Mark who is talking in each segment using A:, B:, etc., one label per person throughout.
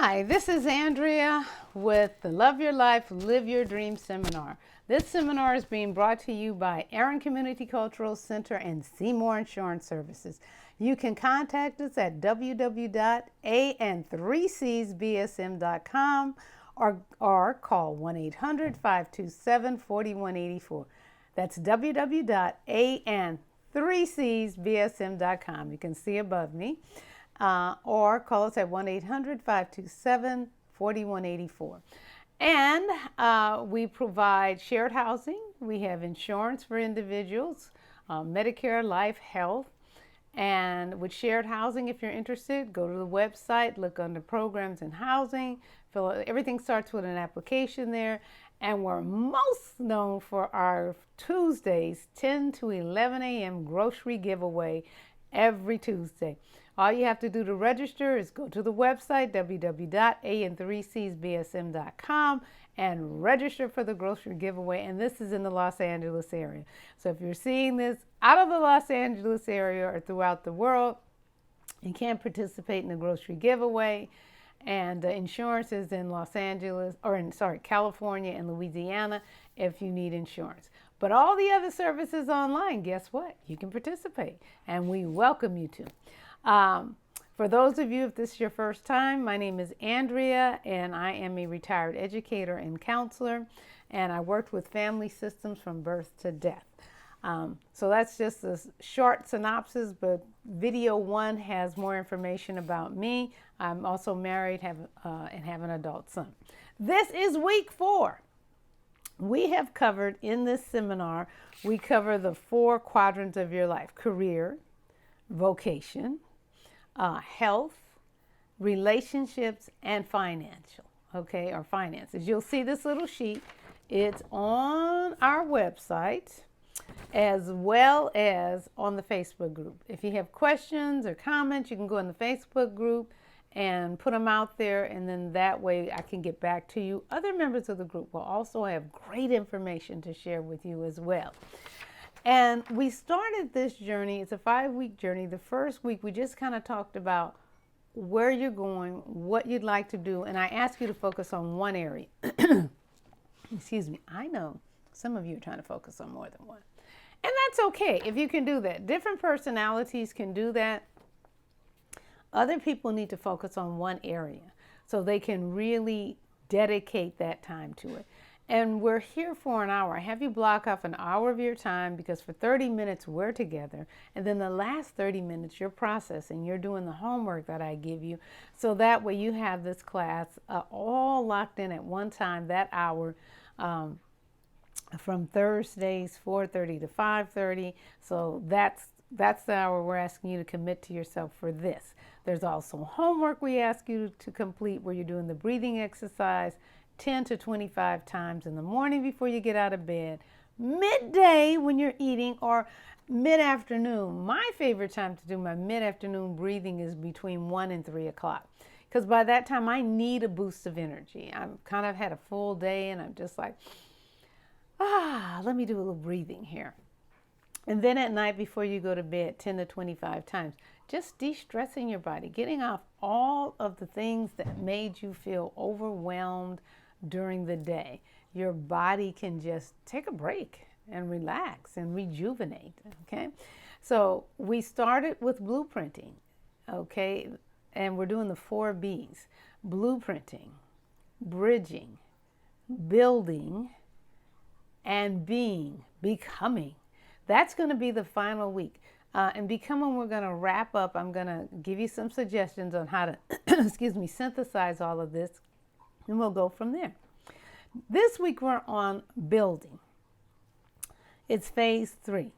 A: Hi, this is Andrea with the Love Your Life, Live Your Dream seminar. This seminar is being brought to you by Aaron Community Cultural Center and Seymour Insurance Services. You can contact us at www.and3csbsm.com or call 1-800-527-4184. That's www.and3csbsm.com. You can see above me. Or call us at 1-800-527-4184. And we provide shared housing. We have insurance for individuals, Medicare, life, health. And with shared housing, if you're interested, go to the website, look under programs and housing. Everything starts with an application there. And we're most known for our Tuesdays, 10 to 11 a.m. grocery giveaway every Tuesday. All you have to do to register is go to the website, www.and3csbsm.com, and register for the grocery giveaway. And this is in the Los Angeles area. So if you're seeing this out of the Los Angeles area or throughout the world, you can participate in the grocery giveaway. And insurance is in California and Louisiana if you need insurance. But all the other services online, guess what? You can participate, and we welcome you to. For those of you, if this is your first time, my name is Andrea, and I am a retired educator and counselor, and I worked with family systems from birth to death. So that's just a short synopsis, but video 1 has more information about me. I'm also married and have an adult son. This is week 4. We have covered in this seminar, we cover the 4 quadrants of your life: career, vocation, health, relationships, and financial, or finances. You'll see this little sheet. It's on our website as well as on the Facebook group. If you have questions or comments, you can go in the Facebook group and put them out there, and then that way I can get back to you. Other members of the group will also have great information to share with you as well. And we started this journey. It's a 5-week journey. The first week we just kind of talked about where you're going, what you'd like to do, and I asked you to focus on one area. Excuse me. I know some of you are trying to focus on more than one. And that's okay if you can do that. Different personalities can do that. Other people need to focus on one area so they can really dedicate that time to it. And we're here for an hour. I have you block off an hour of your time because for 30 minutes we're together. And then the last 30 minutes you're processing. You're doing the homework that I give you. So that way you have this class all locked in at one time, that hour, from Thursdays 4:30 to 5:30. So that's the hour we're asking you to commit to yourself for this. There's also homework we ask you to complete where you're doing the breathing exercise 10 to 25 times in the morning before you get out of bed, midday when you're eating, or mid-afternoon. My favorite time to do my mid-afternoon breathing is between 1 and 3 o'clock. Because by that time I need a boost of energy. I've kind of had a full day and I'm just like, let me do a little breathing here. And then at night before you go to bed, 10 to 25 times, just de-stressing your body, getting off all of the things that made you feel overwhelmed during the day. Your body can just take a break and relax and rejuvenate, okay? So we started with blueprinting, okay? And we're doing the 4 B's: blueprinting, bridging, building, and becoming. That's going to be the final week. And becoming, we're going to wrap up. I'm going to give you some suggestions on how to, synthesize all of this, and we'll go from there. This week we're on building. It's phase 3,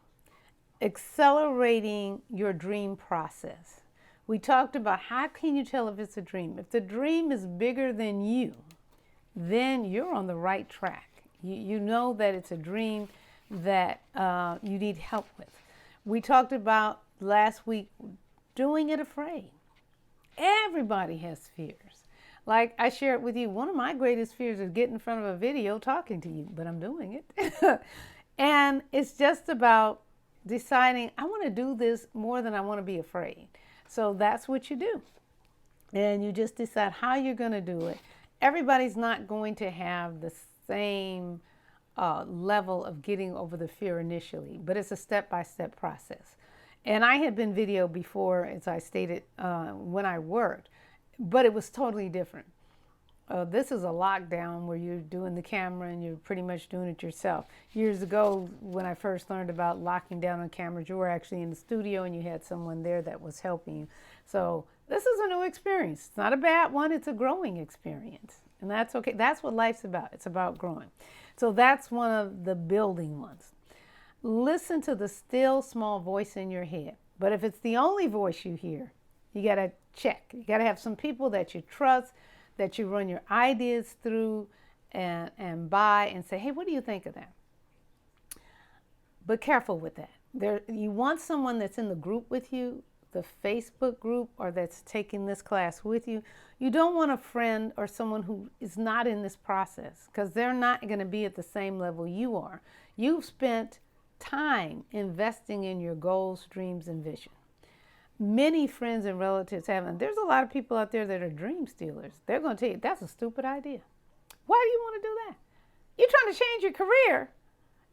A: accelerating your dream process. We talked about how can you tell if it's a dream. If the dream is bigger than you, then you're on the right track. You know that it's a dream that you need help with. We talked about last week doing it afraid. Everybody has fears. Like I shared with you, one of my greatest fears is getting in front of a video talking to you, but I'm doing it. And it's just about deciding I want to do this more than I want to be afraid. So that's what you do. and you just decide how you're going to do it. Everybody's not going to have the same level of getting over the fear initially, but it's a step-by-step process. And I had been video before, as I stated, when I worked, but it was totally different. This is a lockdown where you're doing the camera and you're pretty much doing it yourself. Years ago, when I first learned about locking down on cameras, you were actually in the studio and you had someone there that was helping you. So this is a new experience. It's not a bad one, it's a growing experience. And that's okay. That's what life's about. It's about growing. So that's one of the building ones. Listen to the still small voice in your head. But if it's the only voice you hear, you got to check. You got to have some people that you trust, that you run your ideas through and by and say, hey, what do you think of that? But careful with that. You want someone that's in the group with you, the Facebook group, or that's taking this class with you. You don't want a friend or someone who is not in this process, because they're not going to be at the same level you are. You've spent time investing in your goals, dreams, and vision. Many friends and relatives haven't. There's a lot of people out there that are dream stealers. They're going to tell you, that's a stupid idea. Why do you want to do that? You're trying to change your career.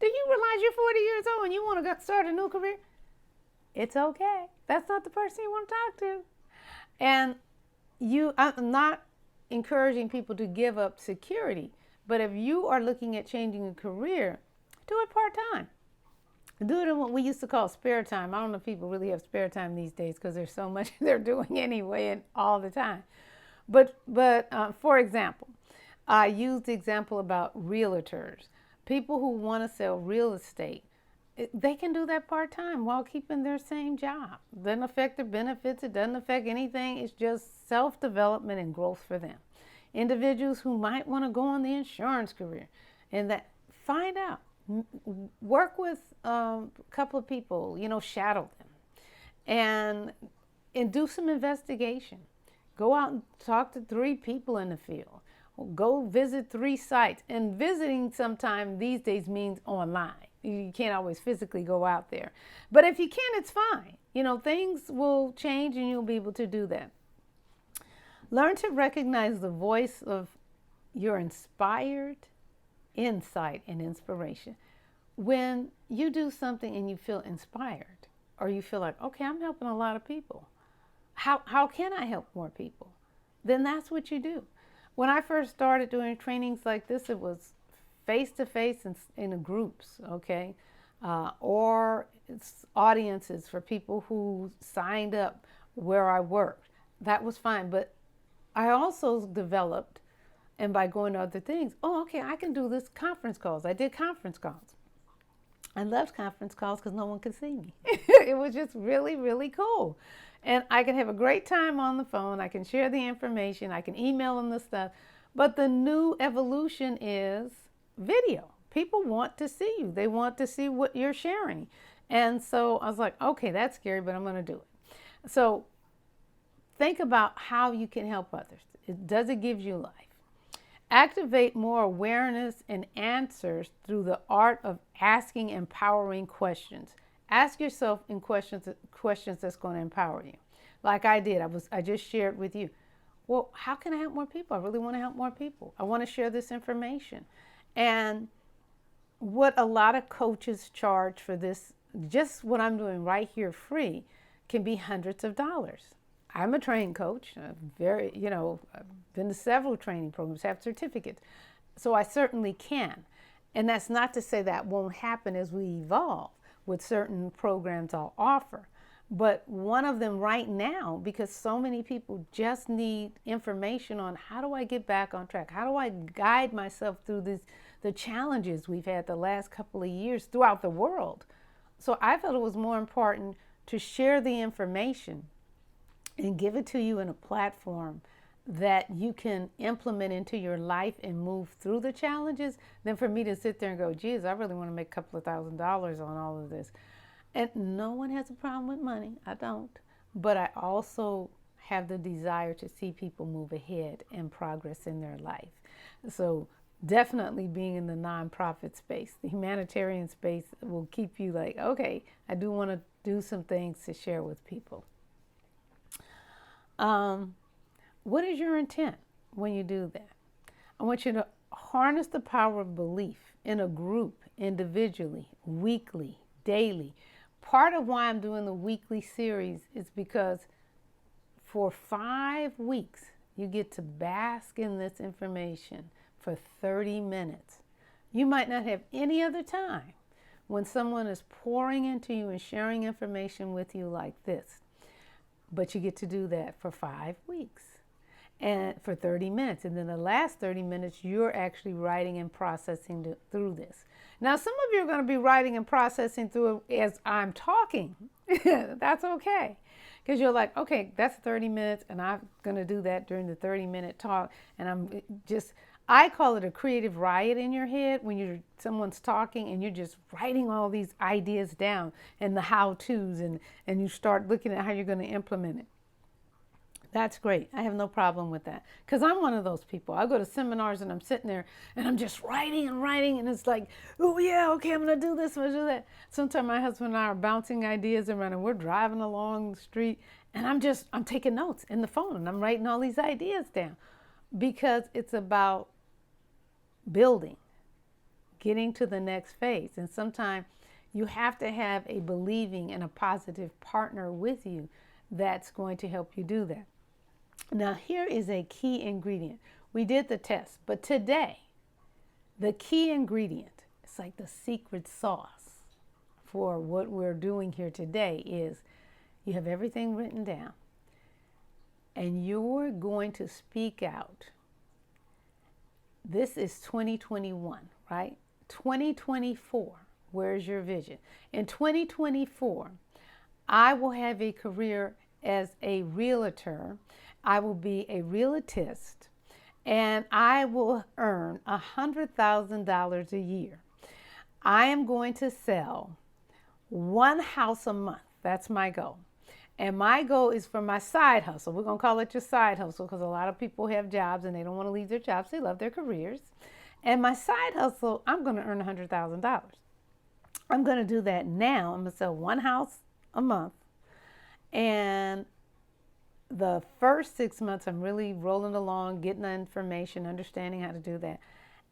A: Do you realize you're 40 years old and you want to start a new career? It's okay. That's not the person you want to talk to. And I'm not encouraging people to give up security, but if you are looking at changing a career, do it part-time. Do it in what we used to call spare time. I don't know if people really have spare time these days because there's so much they're doing anyway and all the time. But for example, I used the example about realtors. People who want to sell real estate, they can do that part-time while keeping their same job. It doesn't affect their benefits. It doesn't affect anything. It's just self-development and growth for them. Individuals who might want to go on the insurance career, and that find out. Work with a couple of people, shadow them, and do some investigation. Go out and talk to 3 people in the field. Go visit 3 sites. And visiting sometime these days means online. You can't always physically go out there. But if you can, it's fine. Things will change and you'll be able to do that. Learn to recognize the voice of your inspired insight and inspiration. When you do something and you feel inspired, or you feel like, okay, I'm helping a lot of people. How can I help more people? Then that's what you do. When I first started doing trainings like this, it was face-to-face in groups, okay? Or it's audiences for people who signed up where I worked. That was fine. But I also developed, and by going to other things, okay, I can do this conference calls. I did conference calls. I loved conference calls because no one could see me. It was just really, really cool. And I can have a great time on the phone. I can share the information. I can email them the stuff. But the new evolution is video. People want to see you. They want to see what you're sharing. And so I was like, okay, that's scary, but I'm going to do it. So think about how you can help others. Does it give you life? Activate more awareness and answers through the art of asking empowering questions. Ask yourself in questions that's going to empower you. Like I did. I just shared with you. Well, how can I help more people? I really want to help more people. I want to share this information. And what a lot of coaches charge for this, just what I'm doing right here free, can be hundreds of dollars. I'm a trained coach. I've been to several training programs, have certificates. So I certainly can. And that's not to say that won't happen as we evolve with certain programs I'll offer. But one of them right now, because so many people just need information on how do I get back on track? How do I guide myself through the challenges we've had the last couple of years throughout the world? So I felt it was more important to share the information and give it to you in a platform that you can implement into your life and move through the challenges than for me to sit there and go, geez, I really want to make a couple of $1,000s on all of this. And no one has a problem with money. I don't. But I also have the desire to see people move ahead and progress in their life. So definitely being in the nonprofit space, the humanitarian space will keep you like, okay, I do want to do some things to share with people. what is your intent when you do that? I want you to harness the power of belief in a group, individually, weekly, daily. Part of why I'm doing the weekly series is because for 5 weeks, you get to bask in this information for 30 minutes. You might not have any other time when someone is pouring into you and sharing information with you like this. But you get to do that for 5 weeks and for 30 minutes. And then the last 30 minutes, you're actually writing and processing through this. Now, some of you are going to be writing and processing through it as I'm talking. That's okay. Because you're like, okay, that's 30 minutes, and I'm going to do that during the 30-minute talk. And I call it a creative riot in your head when someone's talking and you're just writing all these ideas down and the how-tos, and you start looking at how you're going to implement it. That's great. I have no problem with that because I'm one of those people. I go to seminars and I'm sitting there and I'm just writing and writing, and it's like, oh yeah, okay, I'm going to do this, I'm going to do that. Sometimes my husband and I are bouncing ideas around and we're driving along the street and I'm taking notes in the phone and I'm writing all these ideas down because it's about building, getting to the next phase. And sometimes you have to have a believing and a positive partner with you that's going to help you do that. Now, here is a key ingredient. We did the test, but today, the key ingredient, it's like the secret sauce for what we're doing here today is you have everything written down and you're going to speak out. This is 2021, right? 2024, where's your vision? In 2024, I will have a career as a realtor. I will be a realtist, and I will earn $100,000 a year. I am going to sell 1 house a month. That's my goal. And my goal is for my side hustle. We're going to call it your side hustle because a lot of people have jobs and they don't want to leave their jobs. They love their careers. And my side hustle, I'm going to earn $100,000. I'm going to do that now. I'm going to sell 1 house a month. And the first 6 months, I'm really rolling along, getting the information, understanding how to do that.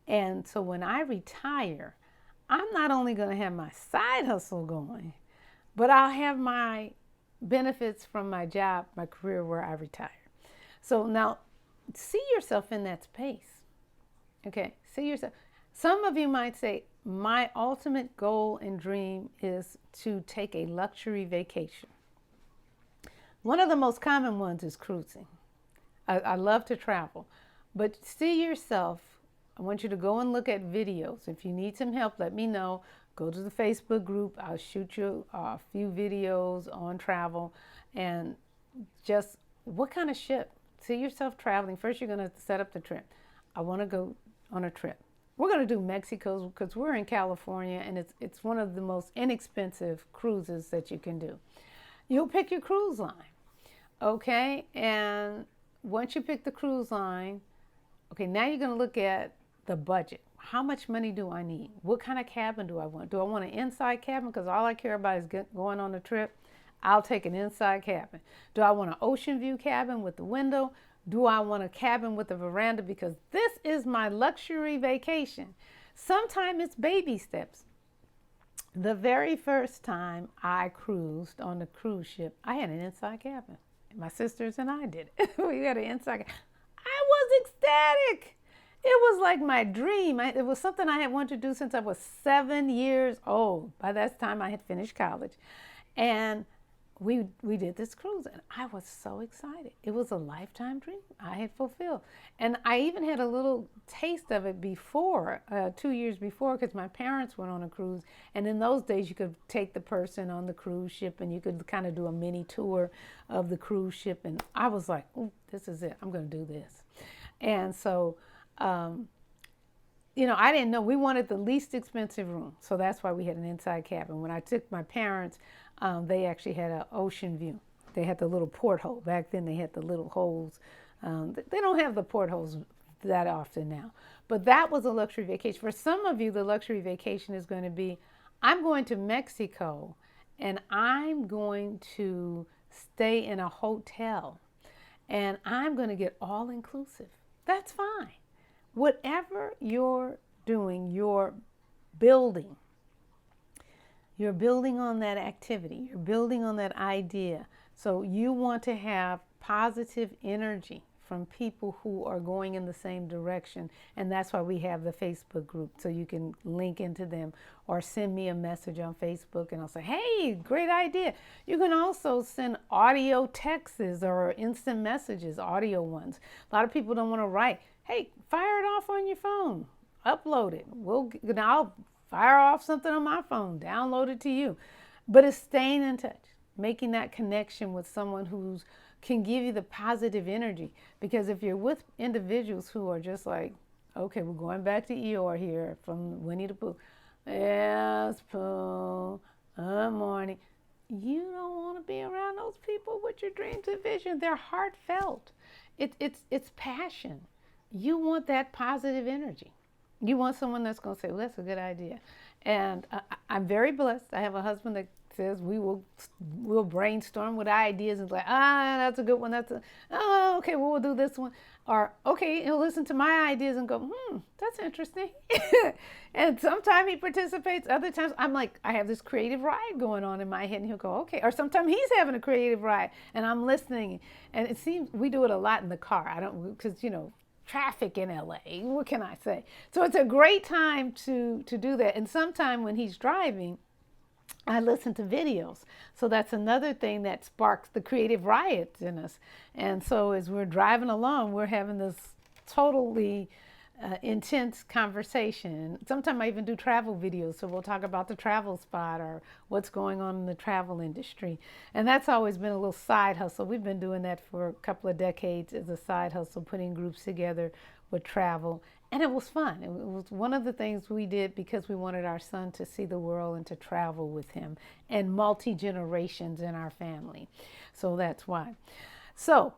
A: And so when I retire, I'm not only going to have my side hustle going, but I'll have my benefits from my job, my career where I retire. So now see yourself in that space. Okay, see yourself. Some of you might say, my ultimate goal and dream is to take a luxury vacation. One of the most common ones is cruising. I love to travel, but see yourself. I want you to go and look at videos. If you need some help, let me know. Go to the Facebook group. I'll shoot you a few videos on travel and just what kind of ship. See yourself traveling. First, you're going to set up the trip. I want to go on a trip. We're going to do Mexico because we're in California and it's one of the most inexpensive cruises that you can do. You'll pick your cruise line. Okay, and once you pick the cruise line, okay, now you're going to look at the budget. How much money do I need? What kind of cabin do I want? Do I want an inside cabin? Because all I care about is going on the trip. I'll take an inside cabin. Do I want an ocean view cabin with the window? Do I want a cabin with a veranda? Because this is my luxury vacation. Sometimes it's baby steps. The very first time I cruised on the cruise ship, I had an inside cabin. My sisters and I did it. We had an inside cabin. I was ecstatic. It was like my dream. It was something I had wanted to do since I was 7 years old. By that time, I had finished college. And we did this cruise, and I was so excited. It was a lifetime dream I had fulfilled. And I even had a little taste of it before, 2 years before, because my parents went on a cruise. And in those days, you could take the person on the cruise ship, and you could kind of do a mini tour of the cruise ship. And I was like, oh, this is it. I'm going to do this. And so, I didn't know. We wanted the least expensive room. So that's why we had an inside cabin. When I took my parents, they actually had an ocean view. They had the little porthole. Back then they had the little holes. They don't have the portholes that often now. But that was a luxury vacation. For some of you, the luxury vacation is going to be, I'm going to Mexico and I'm going to stay in a hotel. and I'm going to get all inclusive. That's fine. Whatever you're doing, building. You're building on that activity. You're building on that idea. So you want to have positive energy from people who are going in the same direction. And that's why we have the Facebook group. So you can link into them or send me a message on Facebook and I'll say, hey, great idea. You can also send audio texts or instant messages, audio ones. A lot of people don't want to write. Hey, fire it off on your phone. Upload it. I'll fire off something on my phone, download it to you. But it's staying in touch, making that connection with someone who can give you the positive energy. Because if you're with individuals who are just like, okay, we're going back to Eeyore here from Winnie the Pooh. Yes, Pooh, good morning. You don't want to be around those people with your dreams and vision. They're heartfelt. It's passion. You want that positive energy. You want someone that's going to say, well, that's a good idea. And I'm very blessed. I have a husband that says we'll brainstorm with ideas and like, that's a good one. Okay, well, we'll do this one. Or, okay, he'll listen to my ideas and go, that's interesting. And sometimes he participates. Other times I'm like, I have this creative ride going on in my head and he'll go, okay. Or sometimes he's having a creative ride and I'm listening. And it seems we do it a lot in the car. Because, traffic in LA. What can I say? So it's a great time to do that. And sometime when he's driving, I listen to videos. So that's another thing that sparks the creative riots in us. And so as we're driving along, we're having this totally intense conversation. Sometimes I even do travel videos. So we'll talk about the travel spot or what's going on in the travel industry. And that's always been a little side hustle. We've been doing that for a couple of decades as a side hustle, putting groups together with travel. And it was fun. It was one of the things we did because we wanted our son to see the world and to travel with him, and multi-generations in our family. So that's why. So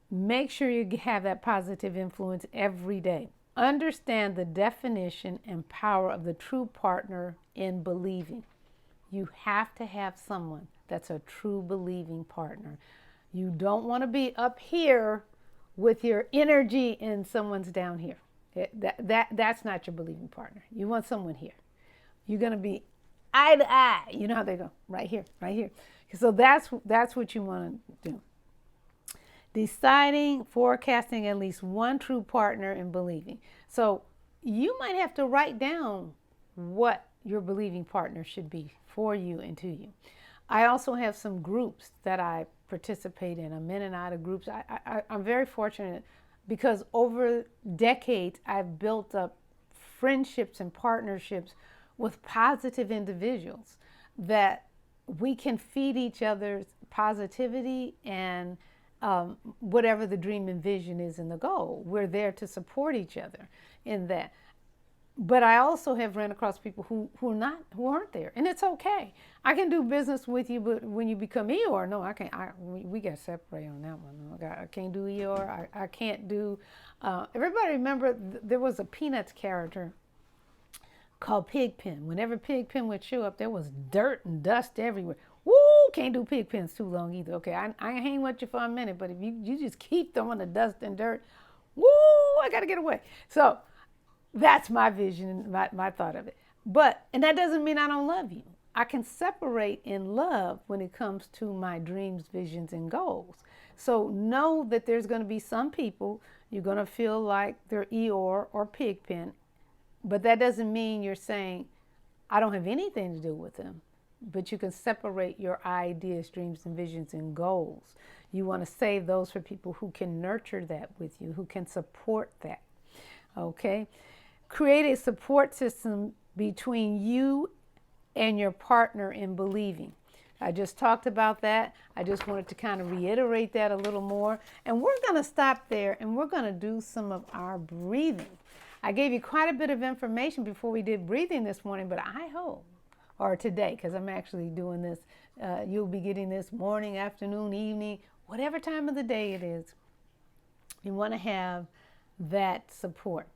A: make sure you have that positive influence every day. Understand the definition and power of the true partner in believing. You have to have someone that's a true believing partner. You don't want to be up here with your energy and someone's down here. That's not your believing partner. You want someone here. You're going to be eye to eye. You know how they go, right here, right here. So that's what you want to do. Deciding, forecasting at least one true partner in believing. So you might have to write down what your believing partner should be for you and to you. I also have some groups that I participate in. I'm in and out of groups. I'm very fortunate because over decades I've built up friendships and partnerships with positive individuals that we can feed each other's positivity and whatever the dream and vision is and the goal. We're there to support each other in that. But I also have ran across people who aren't there, and it's okay. I can do business with you, but when you become Eeyore, no, I can't. We got to separate on that one. I can't do Eeyore. I can't do. Everybody remember there was a Peanuts character called Pigpen. Whenever Pigpen would show up, there was dirt and dust everywhere. Woo! Can't do Pigpens too long either. Okay, I hang with you for a minute, but if you just keep throwing the dust and dirt, woo! I got to get away. So that's my vision, my thought of it. And that doesn't mean I don't love you. I can separate in love when it comes to my dreams, visions, and goals. So know that there's going to be some people you're going to feel like they're Eeyore or Pigpen, but that doesn't mean you're saying, I don't have anything to do with them. But you can separate your ideas, dreams, and visions and goals. You want to save those for people who can nurture that with you, who can support that. Okay? Create a support system between you and your partner in believing. I just talked about that. I just wanted to kind of reiterate that a little more. And we're going to stop there and we're going to do some of our breathing. I gave you quite a bit of information before we did breathing this morning, but I hope, or today, because I'm actually doing this, you'll be getting this morning, afternoon, evening, whatever time of the day it is. You want to have that support.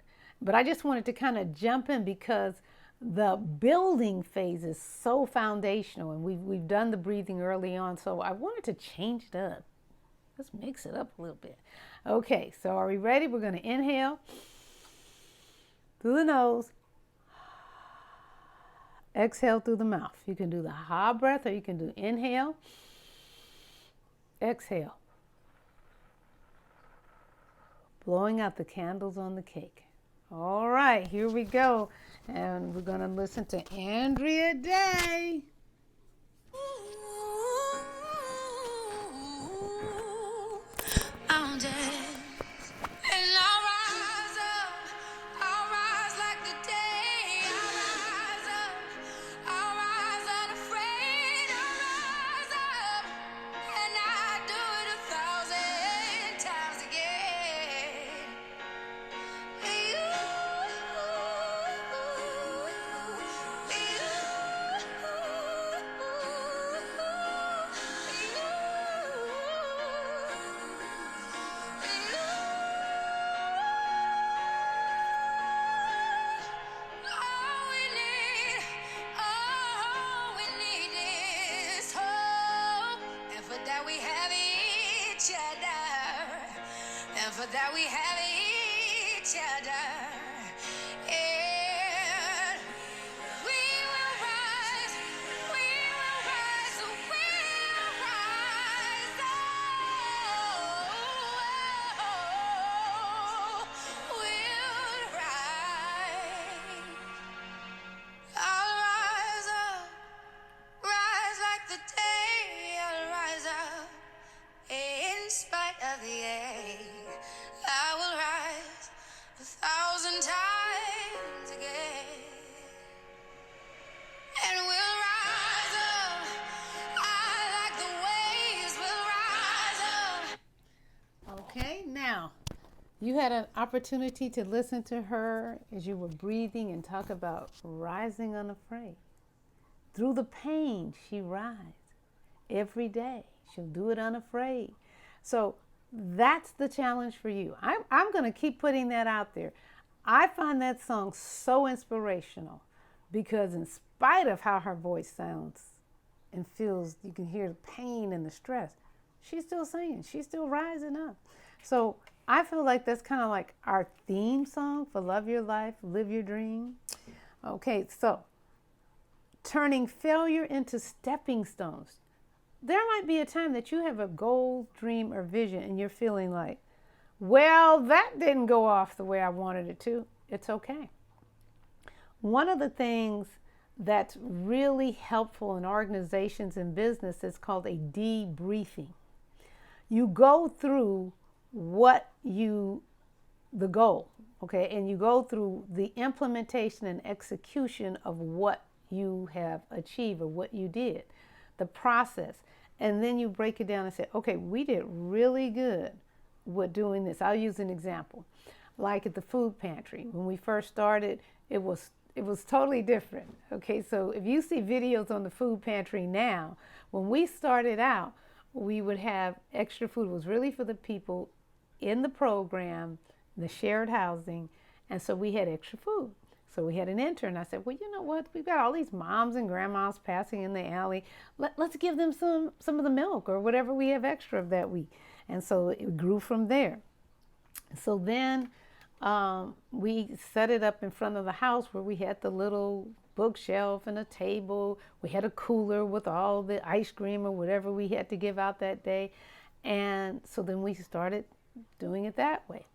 A: But I just wanted to kind of jump in because the building phase is so foundational, and we've done the breathing early on, so I wanted to change it up Let's mix it up a little bit. Okay, so are we ready? We're going to inhale through the nose, exhale through the mouth. You can do the ha breath or you can do inhale, exhale, blowing out the candles on the cake. All right, here we go. And we're going to listen to Andrea Day.
B: I'm dead. And I'll rise up, I'll rise like the day. I'll rise unafraid. I'll rise up, and I do it 1,000 times again. For that we have each other, and we will rise, we will rise, we'll rise, we'll rise. I'll rise up, rise like the day. I'll rise up in spite of the ache. I will rise 1,000 times again, and we'll rise up. I like the waves. We'll rise up.
A: Okay, now you had an opportunity to listen to her as you were breathing and talk about rising unafraid. Through the pain, she rises every day. She'll do it unafraid. So that's the challenge for you. I'm going to keep putting that out there. I find that song so inspirational because in spite of how her voice sounds and feels, you can hear the pain and the stress, she's still singing. She's still rising up. So I feel like that's kind of like our theme song for Love Your Life, Live Your Dream. Okay, so turning failure into stepping stones. There might be a time that you have a goal, dream, or vision and you're feeling like, well, that didn't go off the way I wanted it to. It's okay. One of the things that's really helpful in organizations and business is called a debriefing. You go through the goal, okay, and you go through the implementation and execution of what you have achieved or what you did, the process. And then you break it down and say, okay, we did really good with doing this. I'll use an example. Like at the food pantry, when we first started, it was totally different. Okay, so if you see videos on the food pantry now, when we started out, we would have extra food. It was really for the people in the program, the shared housing, and so we had extra food. So we had an intern. I said, well, you know what? We've got all these moms and grandmas passing in the alley. Let's give them some of the milk or whatever we have extra of that week. And so it grew from there. So then we set it up in front of the house where we had the little bookshelf and a table. We had a cooler with all the ice cream or whatever we had to give out that day. And so then we started doing it that way.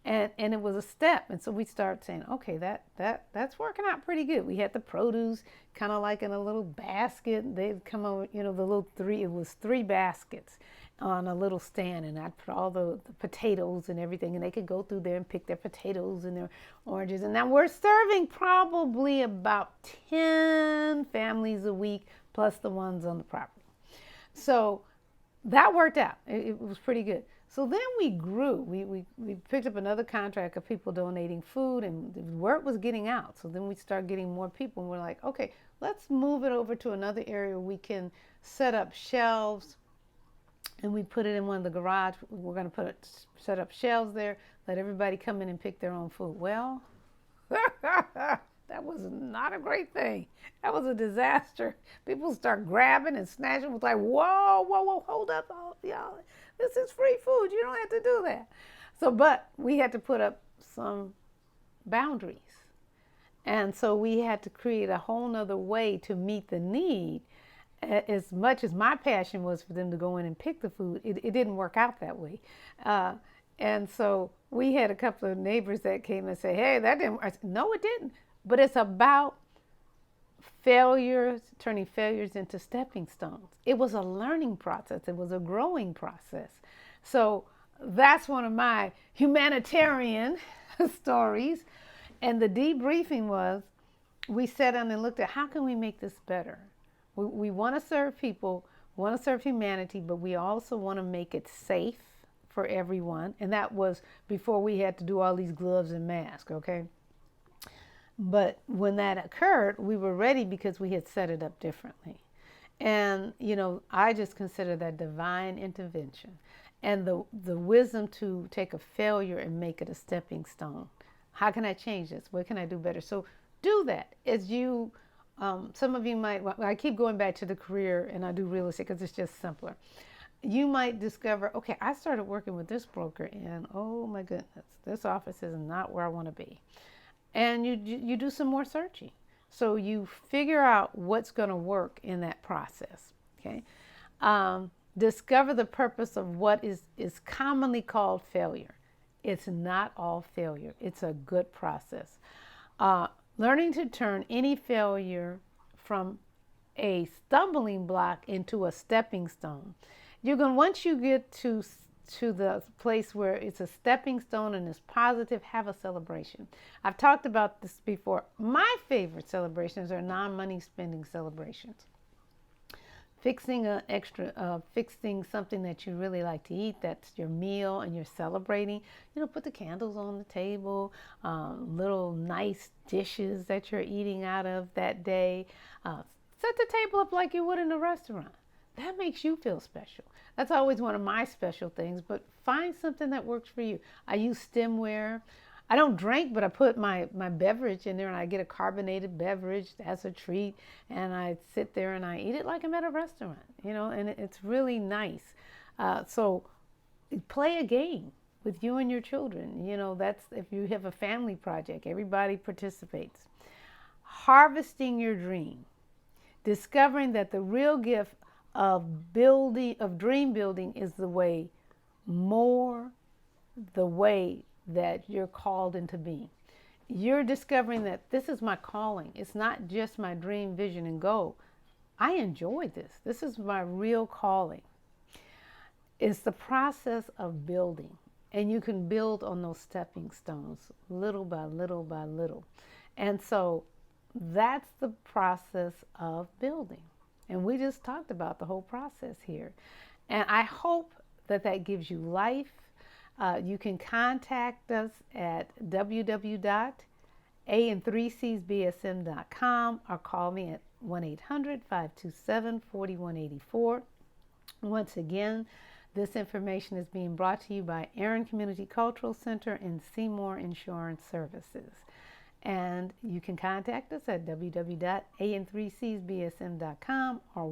A: And it was a step. And so we started saying, okay, that's working out pretty good. We had the produce kind of like in a little basket. They'd come over, it was 3 baskets on a little stand. And I'd put all the potatoes and everything. And they could go through there and pick their potatoes and their oranges. And now we're serving probably about 10 families a week, plus the ones on the property. So that worked out. It was pretty good. So then we grew. We picked up another contract of people donating food, and the word was getting out. So then we started getting more people, and we're like, okay, let's move it over to another area where we can set up shelves, and we put it in one of the garage. We're going to set up shelves there, let everybody come in and pick their own food. Well, That was not a great thing. That was a disaster. People start grabbing and snatching. It was like, whoa, whoa, whoa, hold up, y'all. This is free food. You don't have to do that. So, but we had to put up some boundaries. And so we had to create a whole nother way to meet the need. As much as my passion was for them to go in and pick the food, it didn't work out that way. And so we had a couple of neighbors that came and said, hey, that didn't work. I said, no, it didn't. But it's about failures, turning failures into stepping stones. It was a learning process. It was a growing process. So that's one of my humanitarian stories. And the debriefing was, we sat down and looked at how can we make this better? We want to serve people, want to serve humanity, but we also want to make it safe for everyone. And that was before we had to do all these gloves and masks, okay? But when that occurred, we were ready because we had set it up differently. And, you know, I just consider that divine intervention and the wisdom to take a failure and make it a stepping stone. How can I change this? What can I do better? So do that. As you, some of you might, I keep going back to the career and I do real estate because it's just simpler. You might discover, okay, I started working with this broker and oh my goodness, this office is not where I want to be. And you do some more searching. So you figure out what's going to work in that process, okay? Discover the purpose of what is commonly called failure. It's not all failure. It's a good process. Learning to turn any failure from a stumbling block into a stepping stone. You're going, once you get to the place where it's a stepping stone and it's positive, have a celebration. I've talked about this before. My favorite celebrations are non-money spending celebrations. Fixing fixing something that you really like to eat, that's your meal, and you're celebrating. You know, put the candles on the table, little nice dishes that you're eating out of that day. Set the table up like you would in a restaurant. That makes you feel special. That's always one of my special things, but find something that works for you. I use stemware. I don't drink, but I put my beverage in there and I get a carbonated beverage as a treat. And I sit there and I eat it like I'm at a restaurant, you know, and it's really nice. So play a game with you and your children. You know, that's if you have a family project, everybody participates. Harvesting your dream. Discovering that the real gift of dream building is the way that you're called into being. You're discovering that this is my calling. It's not just my dream, vision, and goal. I enjoy this. This is my real calling. It's the process of building, and you can build on those stepping stones little by little by little. And so that's the process of building. And we just talked about the whole process here. And I hope that gives you life. You can contact us at www.and3csbsm.com or call me at 1-800-527-4184. Once again, this information is being brought to you by Aaron Community Cultural Center and Seymour Insurance Services. And you can contact us at www.and3csbsm.com or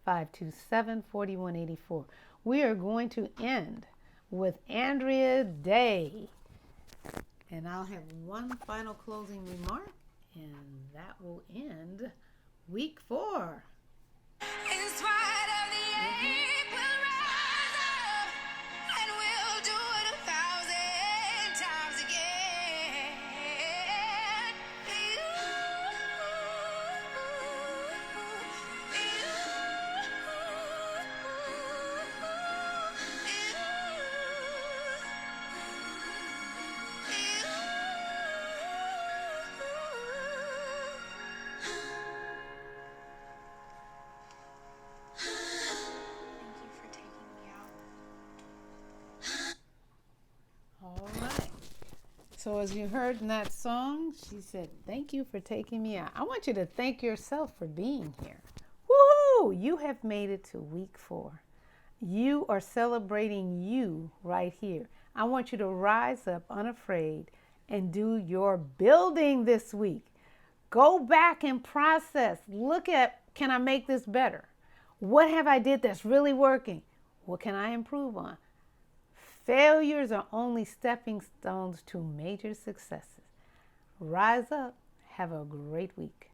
A: 1-800-527-4184. We are going to end with Andrea Day. And I'll have one final closing remark, and that will end week 4.
B: In spite of the ache, we'll rise up and we'll do it 1,000 times again.
A: So as you heard in that song, she said, thank you for taking me out. I want you to thank yourself for being here. Woohoo! You have made it to week 4. You are celebrating you right here. I want you to rise up unafraid and do your building this week. Go back and process. Look at, can I make this better? What have I did that's really working? What can I improve on? Failures are only stepping stones to major successes. Rise up. Have a great week.